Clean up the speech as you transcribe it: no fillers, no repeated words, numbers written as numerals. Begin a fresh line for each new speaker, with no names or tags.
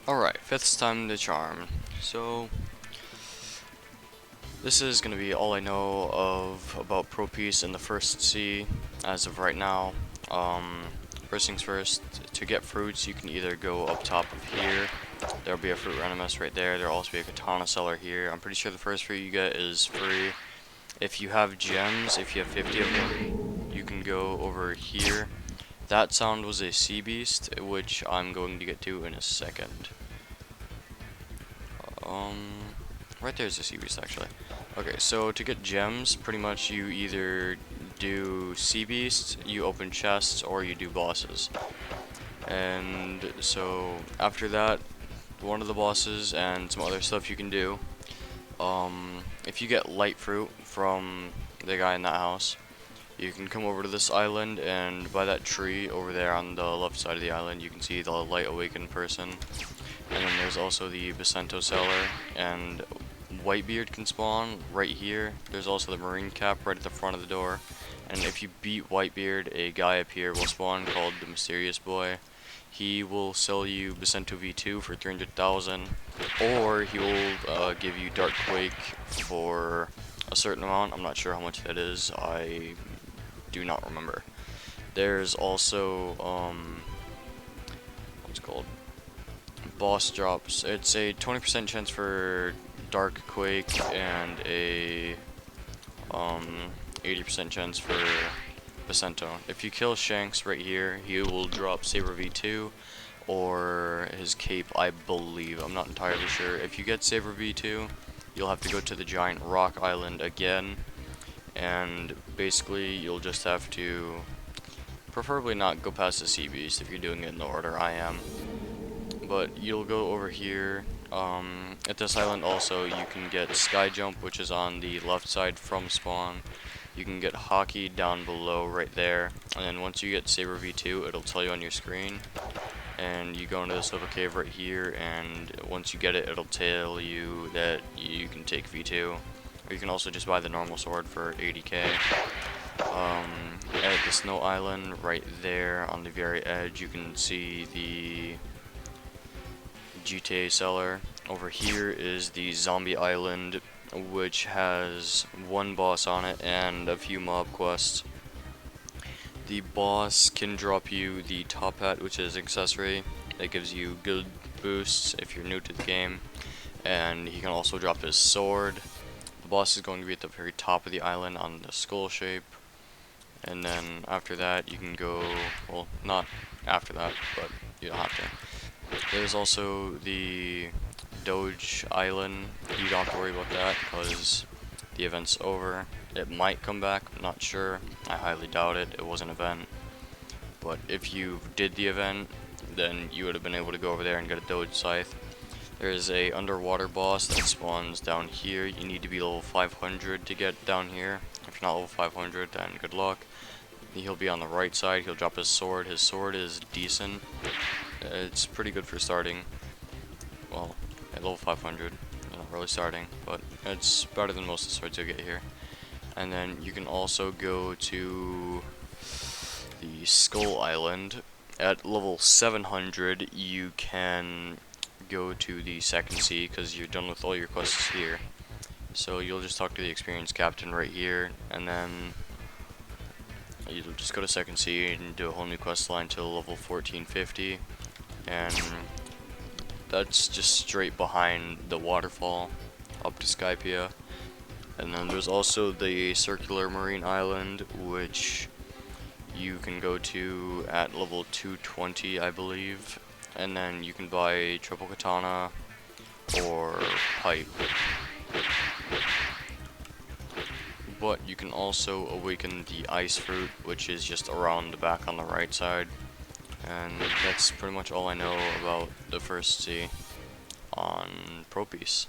Alright, fifth time the charm. So, this is going to be all I know of about Pro Piece in the first sea as of right now. First things first, to get fruits, you can either go up top of here. There'll be a fruit randomist right there. There'll also be a katana seller here. I'm pretty sure the first fruit you get is free. If you have gems, if you have 50 of them, you can go over here. That sound was a sea beast, which I'm going to get to in a second. Right there's a sea beast actually. Okay, so to get gems, pretty much you either do sea beasts, you open chests, or you do bosses. And so after that, one of the bosses and some other stuff you can do. If you get light fruit from the guy in that house, you can come over to this island, and by that tree over there on the left side of the island, you can see the light awakened person. And then there's also the Bacento seller, and Whitebeard can spawn right here. There's also the Marine Cap right at the front of the door. And if you beat Whitebeard, a guy up here will spawn called the Mysterious Boy. He will sell you Bacento V2 for 300,000, or he will give you Dark Quake for a certain amount. I'm not sure how much that is. I do not remember. There's also what's it called? Boss drops. It's a 20% chance for Dark Quake and a 80% chance for Bacento. If you kill Shanks right here, he will drop Saber V2 or his cape, I believe. I'm not entirely sure. If you get Saber V2, you'll have to go to the giant rock island again, and basically you'll just have to preferably not go past the sea beast if you're doing it in the order I am. But you'll go over here. At this island also you can get Sky Jump, which is on the left side from spawn. You can get Hockey down below right there, and then once you get Saber V2, it'll tell you on your screen. And you go into this little cave right here, and once you get it, it'll tell you that you can take V2. Or you can also just buy the normal sword for 80k. At the Snow Island right there on the very edge, you can see the GTA seller. Over here is the Zombie Island, which has one boss on it and a few mob quests. The boss can drop you the top hat, which is accessory that gives you good boosts if you're new to the game, and he can also drop his sword. The boss is going to be at the very top of the island on the skull shape, and then after that you can go, well, not after that, but you don't have to. There's also the Doge Island. You don't have to worry about that because the event's over. It might come back, I'm not sure. I highly doubt it. It was an event. But if you did the event, then you would have been able to go over there and get a Doge Scythe. There's a underwater boss that spawns down here. You need to be level 500 to get down here. If you're not level 500, then good luck. He'll be on the right side. He'll drop his sword. His sword is decent. It's pretty good for starting. Well, at level 500, you're not really starting, but it's better than most of the swords you'll get here. And then you can also go to the Skull Island. At level 700, you can go to the second sea because you're done with all your quests here. So you'll just talk to the experienced captain right here, and then you'll just go to second sea and do a whole new quest line till level 1450. And that's just straight behind the waterfall up to Skypia. And then there's also the circular marine island, which you can go to at level 220, I believe. And then you can buy triple katana or pipe. But you can also awaken the ice fruit, which is just around the back on the right side. And that's pretty much all I know about the first sea on Pro Piece.